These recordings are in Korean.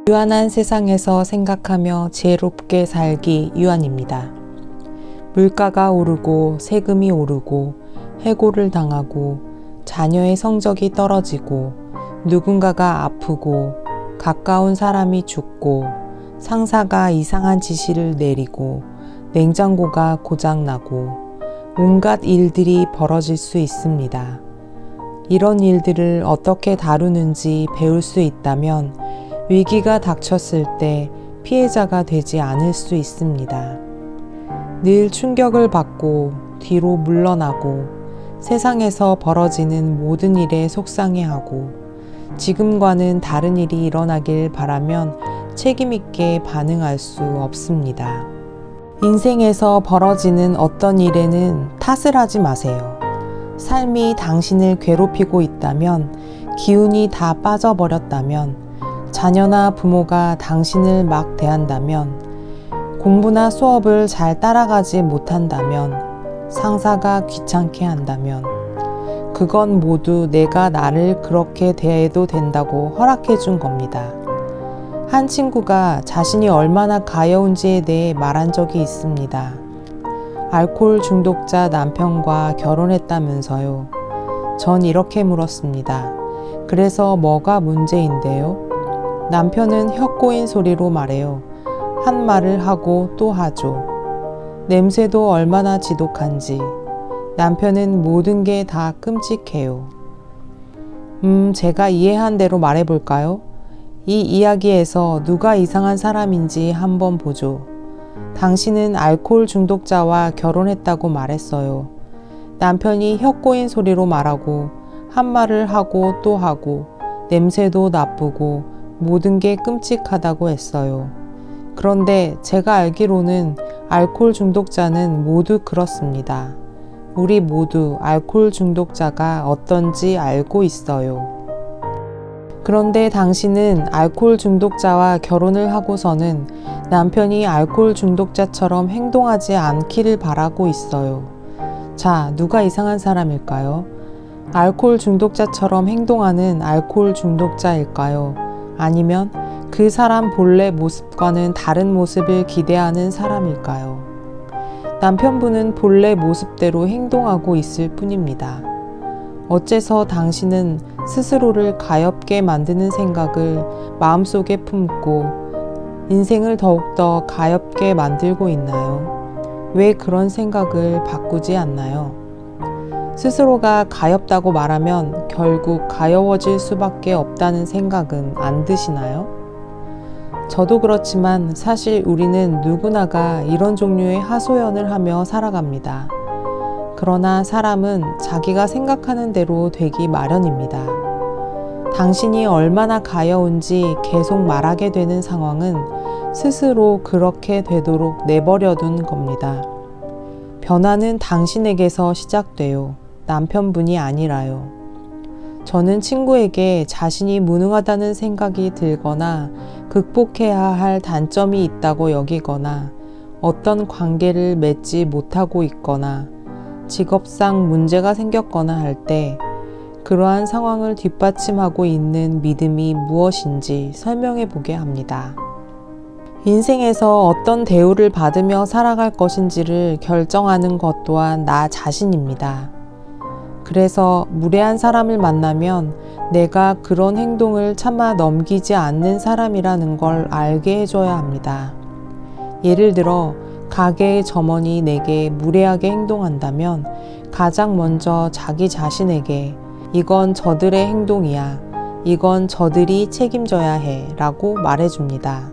유한한 세상에서 생각하며 지혜롭게 살기 유한입니다. 물가가 오르고 세금이 오르고 해고를 당하고 자녀의 성적이 떨어지고 누군가가 아프고 가까운 사람이 죽고 상사가 이상한 지시를 내리고 냉장고가 고장나고 온갖 일들이 벌어질 수 있습니다. 이런 일들을 어떻게 다루는지 배울 수 있다면 위기가 닥쳤을 때 피해자가 되지 않을 수 있습니다. 늘 충격을 받고 뒤로 물러나고 세상에서 벌어지는 모든 일에 속상해하고 지금과는 다른 일이 일어나길 바라면 책임있게 반응할 수 없습니다. 인생에서 벌어지는 어떤 일에는 탓을 하지 마세요. 삶이 당신을 괴롭히고 있다면, 기운이 다 빠져버렸다면, 자녀나 부모가 당신을 막 대한다면, 공부나 수업을 잘 따라가지 못한다면, 상사가 귀찮게 한다면, 그건 모두 내가 나를 그렇게 대해도 된다고 허락해 준 겁니다. 한 친구가 자신이 얼마나 가여운지에 대해 말한 적이 있습니다. 알코올 중독자 남편과 결혼했다면서요. 전 이렇게 물었습니다. 그래서 뭐가 문제인데요? 남편은 혀 꼬인 소리로 말해요. 한 말을 하고 또 하죠. 냄새도 얼마나 지독한지. 남편은 모든 게 다 끔찍해요. 제가 이해한 대로 말해볼까요? 이 이야기에서 누가 이상한 사람인지 한번 보죠. 당신은 알코올 중독자와 결혼했다고 말했어요. 남편이 혀 꼬인 소리로 말하고 한 말을 하고 또 하고 냄새도 나쁘고 모든 게 끔찍하다고 했어요. 그런데 제가 알기로는 알코올 중독자는 모두 그렇습니다. 우리 모두 알코올 중독자가 어떤지 알고 있어요. 그런데 당신은 알코올 중독자와 결혼을 하고서는 남편이 알코올 중독자처럼 행동하지 않기를 바라고 있어요. 자, 누가 이상한 사람일까요? 알코올 중독자처럼 행동하는 알코올 중독자일까요? 아니면 그 사람 본래 모습과는 다른 모습을 기대하는 사람일까요? 남편분은 본래 모습대로 행동하고 있을 뿐입니다. 어째서 당신은 스스로를 가엾게 만드는 생각을 마음속에 품고 인생을 더욱더 가엾게 만들고 있나요? 왜 그런 생각을 바꾸지 않나요? 스스로가 가엾다고 말하면 결국 가여워질 수밖에 없다는 생각은 안 드시나요? 저도 그렇지만 사실 우리는 누구나가 이런 종류의 하소연을 하며 살아갑니다. 그러나 사람은 자기가 생각하는 대로 되기 마련입니다. 당신이 얼마나 가여운지 계속 말하게 되는 상황은 스스로 그렇게 되도록 내버려둔 겁니다. 변화는 당신에게서 시작돼요. 남편분이 아니라요. 저는 친구에게 자신이 무능하다는 생각이 들거나 극복해야 할 단점이 있다고 여기거나 어떤 관계를 맺지 못하고 있거나 직업상 문제가 생겼거나 할 때 그러한 상황을 뒷받침하고 있는 믿음이 무엇인지 설명해 보게 합니다. 인생에서 어떤 대우를 받으며 살아갈 것인지를 결정하는 것 또한 나 자신입니다. 그래서 무례한 사람을 만나면 내가 그런 행동을 차마 넘기지 않는 사람이라는 걸 알게 해줘야 합니다. 예를 들어 가게의 점원이 내게 무례하게 행동한다면 가장 먼저 자기 자신에게 이건 저들의 행동이야. 이건 저들이 책임져야 해. 라고 말해줍니다.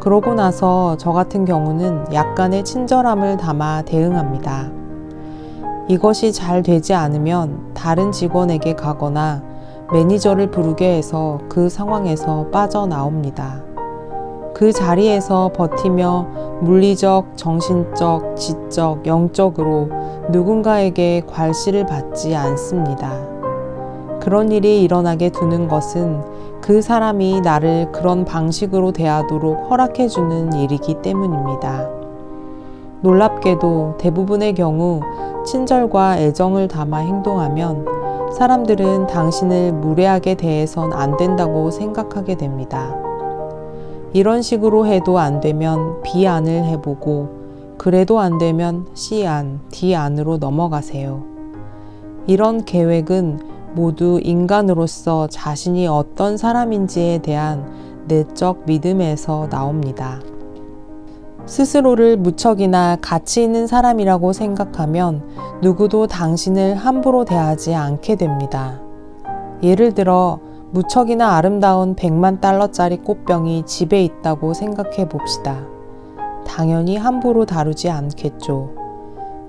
그러고 나서 저 같은 경우는 약간의 친절함을 담아 대응합니다. 이것이 잘 되지 않으면 다른 직원에게 가거나 매니저를 부르게 해서 그 상황에서 빠져나옵니다. 그 자리에서 버티며 물리적, 정신적, 지적, 영적으로 누군가에게 괄시를 받지 않습니다. 그런 일이 일어나게 두는 것은 그 사람이 나를 그런 방식으로 대하도록 허락해주는 일이기 때문입니다. 놀랍게도 대부분의 경우 친절과 애정을 담아 행동하면 사람들은 당신을 무례하게 대해선 안 된다고 생각하게 됩니다. 이런 식으로 해도 안 되면 B안을 해보고 그래도 안 되면 C안, D안으로 넘어가세요. 이런 계획은 모두 인간으로서 자신이 어떤 사람인지에 대한 내적 믿음에서 나옵니다. 스스로를 무척이나 가치 있는 사람이라고 생각하면 누구도 당신을 함부로 대하지 않게 됩니다. 예를 들어 무척이나 아름다운 100만 달러짜리 꽃병이 집에 있다고 생각해 봅시다. 당연히 함부로 다루지 않겠죠.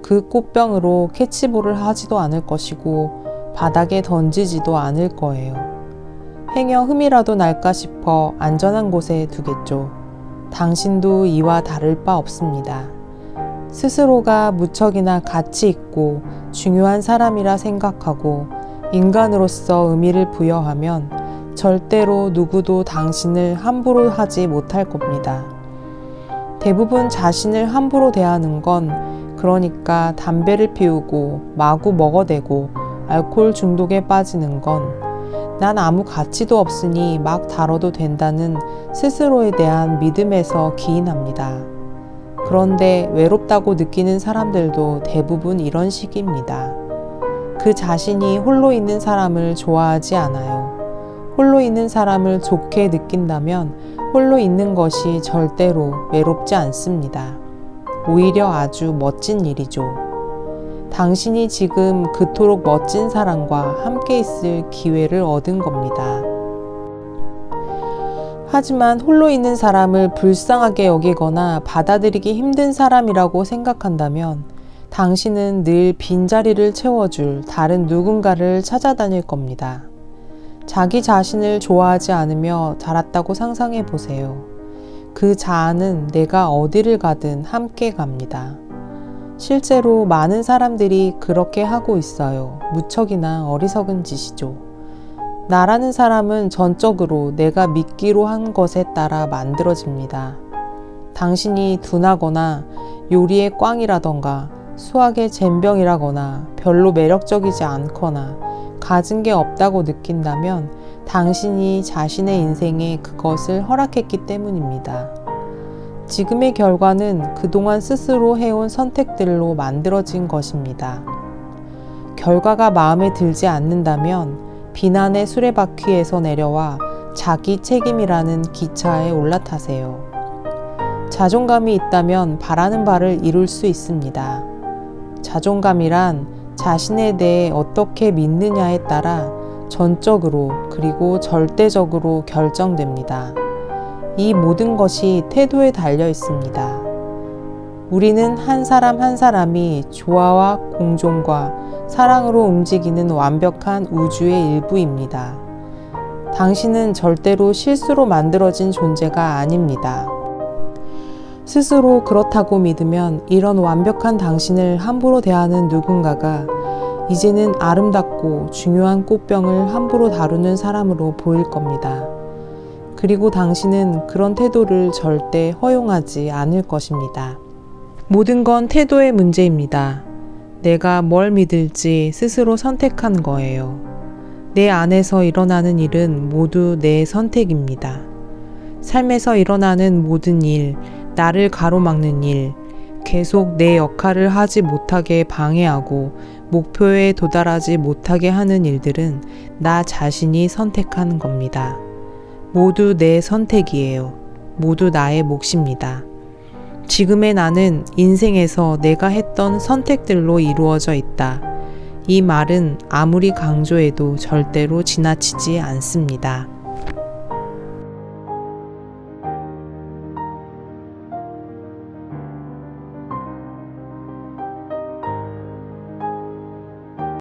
그 꽃병으로 캐치볼을 하지도 않을 것이고 바닥에 던지지도 않을 거예요. 행여 흠이라도 날까 싶어 안전한 곳에 두겠죠. 당신도 이와 다를 바 없습니다. 스스로가 무척이나 가치 있고 중요한 사람이라 생각하고 인간으로서 의미를 부여하면 절대로 누구도 당신을 함부로 하지 못할 겁니다. 대부분 자신을 함부로 대하는 건 그러니까 담배를 피우고 마구 먹어대고 알코올 중독에 빠지는 건 난 아무 가치도 없으니 막 다뤄도 된다는 스스로에 대한 믿음에서 기인합니다. 그런데 외롭다고 느끼는 사람들도 대부분 이런 식입니다. 그 자신이 홀로 있는 사람을 좋아하지 않아요. 홀로 있는 사람을 좋게 느낀다면 홀로 있는 것이 절대로 외롭지 않습니다. 오히려 아주 멋진 일이죠. 당신이 지금 그토록 멋진 사람과 함께 있을 기회를 얻은 겁니다. 하지만 홀로 있는 사람을 불쌍하게 여기거나 받아들이기 힘든 사람이라고 생각한다면 당신은 늘 빈자리를 채워줄 다른 누군가를 찾아다닐 겁니다. 자기 자신을 좋아하지 않으며 자랐다고 상상해 보세요. 그 자아는 내가 어디를 가든 함께 갑니다. 실제로 많은 사람들이 그렇게 하고 있어요. 무척이나 어리석은 짓이죠. 나라는 사람은 전적으로 내가 믿기로 한 것에 따라 만들어집니다. 당신이 둔하거나 요리에 꽝이라던가 수학에 젬병이라거나 별로 매력적이지 않거나 가진 게 없다고 느낀다면 당신이 자신의 인생에 그것을 허락했기 때문입니다. 지금의 결과는 그동안 스스로 해온 선택들로 만들어진 것입니다. 결과가 마음에 들지 않는다면 비난의 수레바퀴에서 내려와 자기 책임이라는 기차에 올라타세요. 자존감이 있다면 바라는 바를 이룰 수 있습니다. 자존감이란 자신에 대해 어떻게 믿느냐에 따라 전적으로 그리고 절대적으로 결정됩니다. 이 모든 것이 태도에 달려 있습니다. 우리는 한 사람 한 사람이 조화와 공존과 사랑으로 움직이는 완벽한 우주의 일부입니다. 당신은 절대로 실수로 만들어진 존재가 아닙니다. 스스로 그렇다고 믿으면 이런 완벽한 당신을 함부로 대하는 누군가가 이제는 아름답고 중요한 꽃병을 함부로 다루는 사람으로 보일 겁니다. 그리고 당신은 그런 태도를 절대 허용하지 않을 것입니다. 모든 건 태도의 문제입니다. 내가 뭘 믿을지 스스로 선택한 거예요. 내 안에서 일어나는 일은 모두 내 선택입니다. 삶에서 일어나는 모든 일, 나를 가로막는 일, 계속 내 역할을 하지 못하게 방해하고 목표에 도달하지 못하게 하는 일들은 나 자신이 선택하는 겁니다. 모두 내 선택이에요. 모두 나의 몫입니다. 지금의 나는 인생에서 내가 했던 선택들로 이루어져 있다. 이 말은 아무리 강조해도 절대로 지나치지 않습니다.